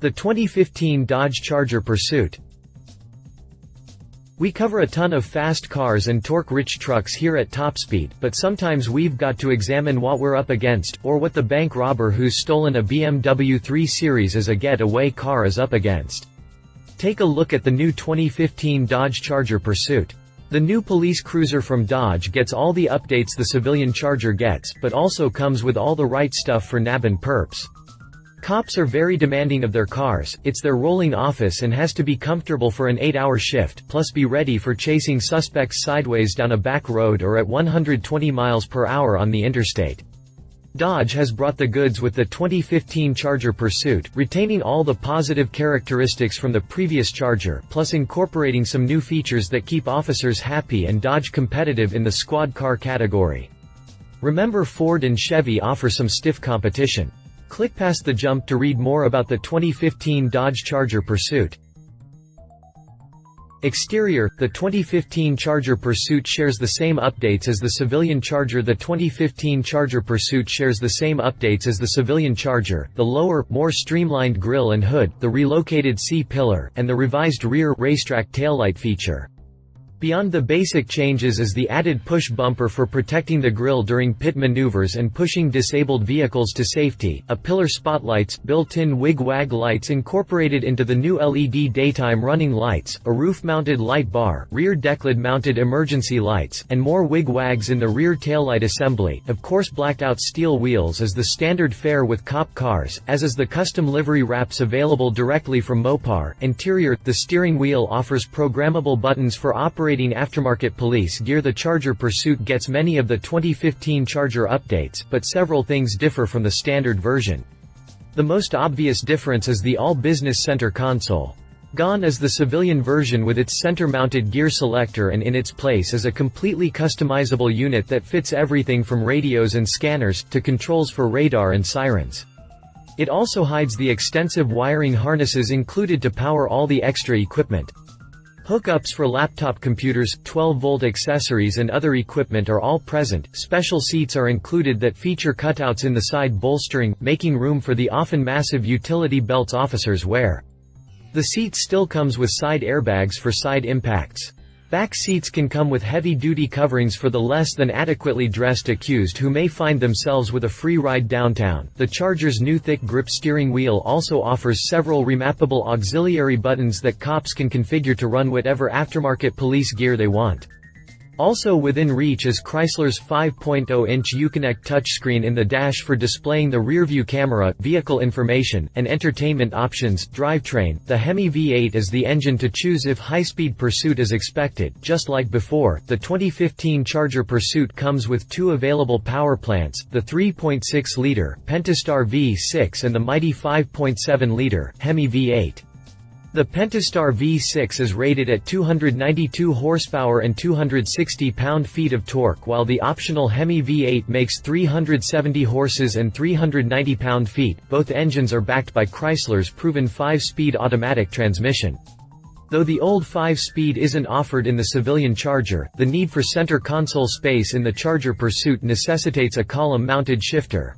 The 2015 Dodge Charger Pursuit. We cover a ton of fast cars and torque-rich trucks here at TopSpeed, but sometimes we've got to examine what we're up against, or what the bank robber who's stolen a BMW 3 Series as a getaway car is up against. Take a look at the new 2015 Dodge Charger Pursuit. The new police cruiser from Dodge gets all the updates the civilian Charger gets, but also comes with all the right stuff for nabbin perps. Cops are very demanding of their cars, it's their rolling office and has to be comfortable for an 8-hour shift, plus be ready for chasing suspects sideways down a back road or at 120 miles per hour on the interstate. Dodge has brought the goods with the 2015 Charger Pursuit, retaining all the positive characteristics from the previous Charger, plus incorporating some new features that keep officers happy and Dodge competitive in the squad car category. Remember, Ford and Chevy offer some stiff competition. Click past the jump to read more about the 2015 Dodge Charger Pursuit. Exterior. The 2015 Charger Pursuit shares the same updates as the civilian Charger. The 2015 Charger Pursuit shares the same updates as the civilian Charger: the lower, more streamlined grille and hood, the relocated C-pillar, and the revised rear racetrack taillight feature. Beyond the basic changes is the added push bumper for protecting the grille during pit maneuvers and pushing disabled vehicles to safety, a pillar spotlights, built-in wig-wag lights incorporated into the new LED daytime running lights, a roof-mounted light bar, rear decklid-mounted emergency lights, and more wig-wags in the rear taillight assembly. Of course, blacked-out steel wheels is the standard fare with cop cars, as is the custom livery wraps available directly from Mopar. Interior. The steering wheel offers programmable buttons for operating aftermarket police gear. The Charger Pursuit gets many of the 2015 Charger updates, but several things differ from the standard version. The most obvious difference is the all-business center console. Gone is the civilian version with its center-mounted gear selector, and in its place is a completely customizable unit that fits everything from radios and scanners, to controls for radar and sirens. It also hides the extensive wiring harnesses included to power all the extra equipment. Hookups for laptop computers, 12-volt accessories and other equipment are all present. Special seats are included that feature cutouts in the side bolstering, making room for the often massive utility belts officers wear. The seat still comes with side airbags for side impacts. Back seats can come with heavy-duty coverings for the less than adequately dressed accused who may find themselves with a free ride downtown. The Charger's new thick grip steering wheel also offers several remappable auxiliary buttons that cops can configure to run whatever aftermarket police gear they want. Also within reach is Chrysler's 5.0-inch Uconnect touchscreen in the dash for displaying the rearview camera, vehicle information, and entertainment options. Drivetrain. The Hemi V8 is the engine to choose if high-speed pursuit is expected. Just like before, the 2015 Charger Pursuit comes with two available power plants, the 3.6-liter Pentastar V6 and the mighty 5.7-liter Hemi V8. The Pentastar V6 is rated at 292 horsepower and 260 pound-feet of torque, while the optional Hemi V8 makes 370 horses and 390 pound-feet. Both engines are backed by Chrysler's proven 5-speed automatic transmission. Though the old 5-speed isn't offered in the civilian Charger, the need for center console space in the Charger Pursuit necessitates a column-mounted shifter.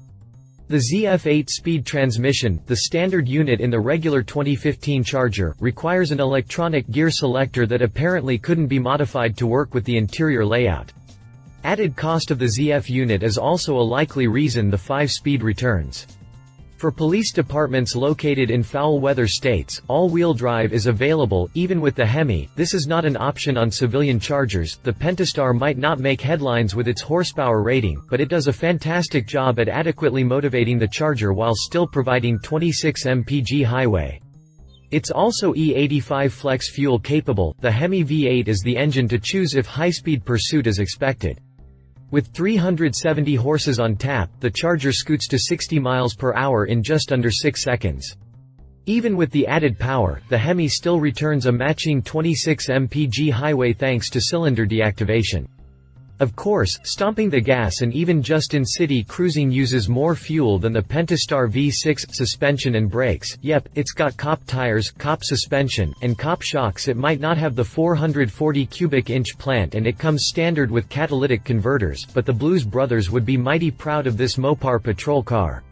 The ZF 8-speed transmission, the standard unit in the regular 2015 Charger, requires an electronic gear selector that apparently couldn't be modified to work with the interior layout. Added cost of the ZF unit is also a likely reason the 5-speed returns. For police departments located in foul-weather states, all-wheel drive is available, even with the Hemi. This is not an option on civilian Chargers. The Pentastar might not make headlines with its horsepower rating, but it does a fantastic job at adequately motivating the Charger while still providing 26 mpg highway. It's also E85 flex fuel capable. The Hemi V8 is the engine to choose if high-speed pursuit is expected. With 370 horses on tap, the Charger scoots to 60 miles per hour in just under 6 seconds. Even with the added power, the Hemi still returns a matching 26 mpg highway thanks to cylinder deactivation. Of course, stomping the gas and even just in city cruising uses more fuel than the Pentastar V6. Suspension and brakes. Yep, it's got cop tires, cop suspension, and cop shocks. It might not have the 440 cubic inch plant and it comes standard with catalytic converters, but the Blues Brothers would be mighty proud of this Mopar patrol car.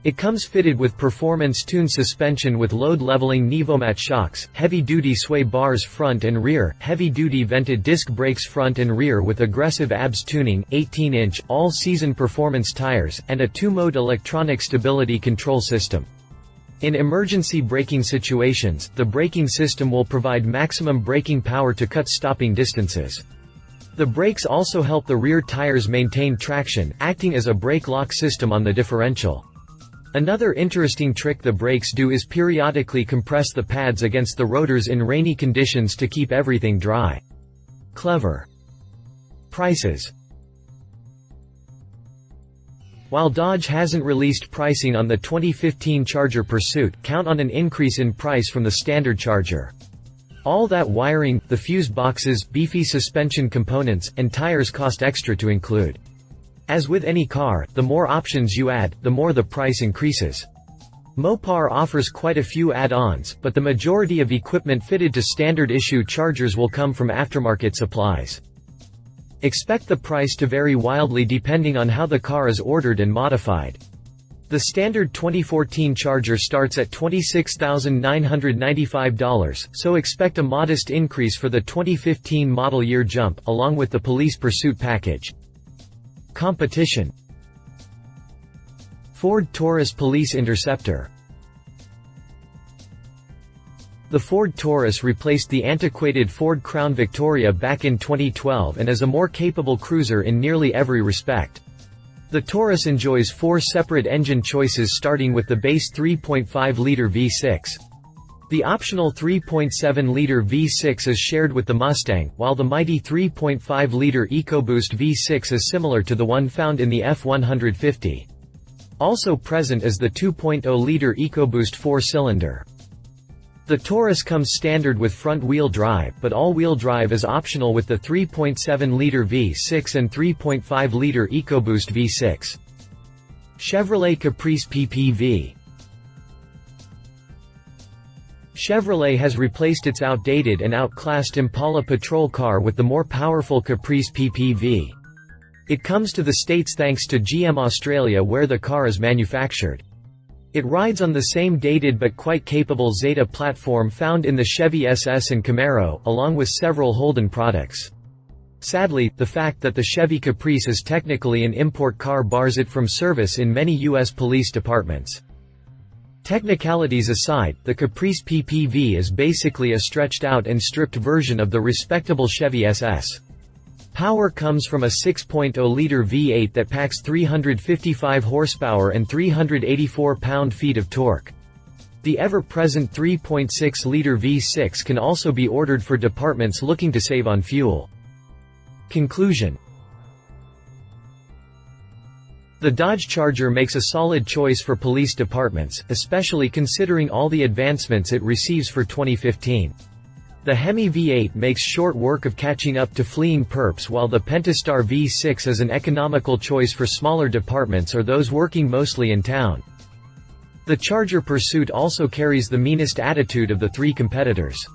It comes fitted with performance-tuned suspension with load-leveling Nevomat shocks, heavy-duty sway bars front and rear, heavy-duty vented disc brakes front and rear with aggressive ABS tuning, 18-inch, all-season performance tires, and a 2-mode electronic stability control system. In emergency braking situations, the braking system will provide maximum braking power to cut stopping distances. The brakes also help the rear tires maintain traction, acting as a brake lock system on the differential. Another interesting trick the brakes do is periodically compress the pads against the rotors in rainy conditions to keep everything dry. Clever. Prices. While Dodge hasn't released pricing on the 2015 Charger Pursuit, count on an increase in price from the standard Charger. All that wiring, the fuse boxes, beefy suspension components, and tires cost extra to include. As with any car, the more options you add, the more the price increases. Mopar offers quite a few add-ons, but the majority of equipment fitted to standard-issue Chargers will come from aftermarket supplies. Expect the price to vary wildly depending on how the car is ordered and modified. The standard 2014 Charger starts at $26,995, so expect a modest increase for the 2015 model year jump, along with the Police Pursuit package. Competition. Ford Taurus Police Interceptor. The Ford Taurus replaced the antiquated Ford Crown Victoria back in 2012 and is a more capable cruiser in nearly every respect. The Taurus enjoys 4 separate engine choices starting with the base 3.5-liter V6. The optional 3.7-liter V6 is shared with the Mustang, while the mighty 3.5-liter EcoBoost V6 is similar to the one found in the F-150. Also present is the 2.0-liter EcoBoost 4-cylinder. The Taurus comes standard with front-wheel drive, but all-wheel drive is optional with the 3.7-liter V6 and 3.5-liter EcoBoost V6. Chevrolet Caprice PPV. Chevrolet has replaced its outdated and outclassed Impala patrol car with the more powerful Caprice PPV. It comes to the States thanks to GM Australia where the car is manufactured. It rides on the same dated but quite capable Zeta platform found in the Chevy SS and Camaro, along with several Holden products. Sadly, the fact that the Chevy Caprice is technically an import car bars it from service in many U.S. police departments. Technicalities aside, the Caprice PPV is basically a stretched-out and stripped version of the respectable Chevy SS. Power comes from a 6.0-liter V8 that packs 355 horsepower and 384 pound-feet of torque. The ever-present 3.6-liter V6 can also be ordered for departments looking to save on fuel. Conclusion. The Dodge Charger makes a solid choice for police departments, especially considering all the advancements it receives for 2015. The Hemi V8 makes short work of catching up to fleeing perps, while the Pentastar V6 is an economical choice for smaller departments or those working mostly in town. The Charger Pursuit also carries the meanest attitude of the 3 competitors.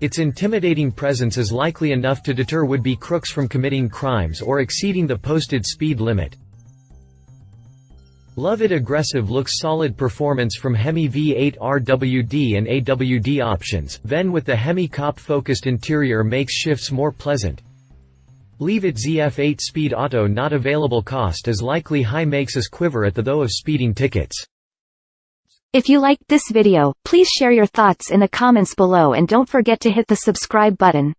Its intimidating presence is likely enough to deter would-be crooks from committing crimes or exceeding the posted speed limit. Love it aggressive looks solid performance from Hemi V8 RWD and AWD options, then with the Hemi cop-focused interior makes shifts more pleasant. Leave it ZF8 Speed Auto not available cost is likely high makes us quiver at the though of speeding tickets. If you liked this video, please share your thoughts in the comments below and don't forget to hit the subscribe button.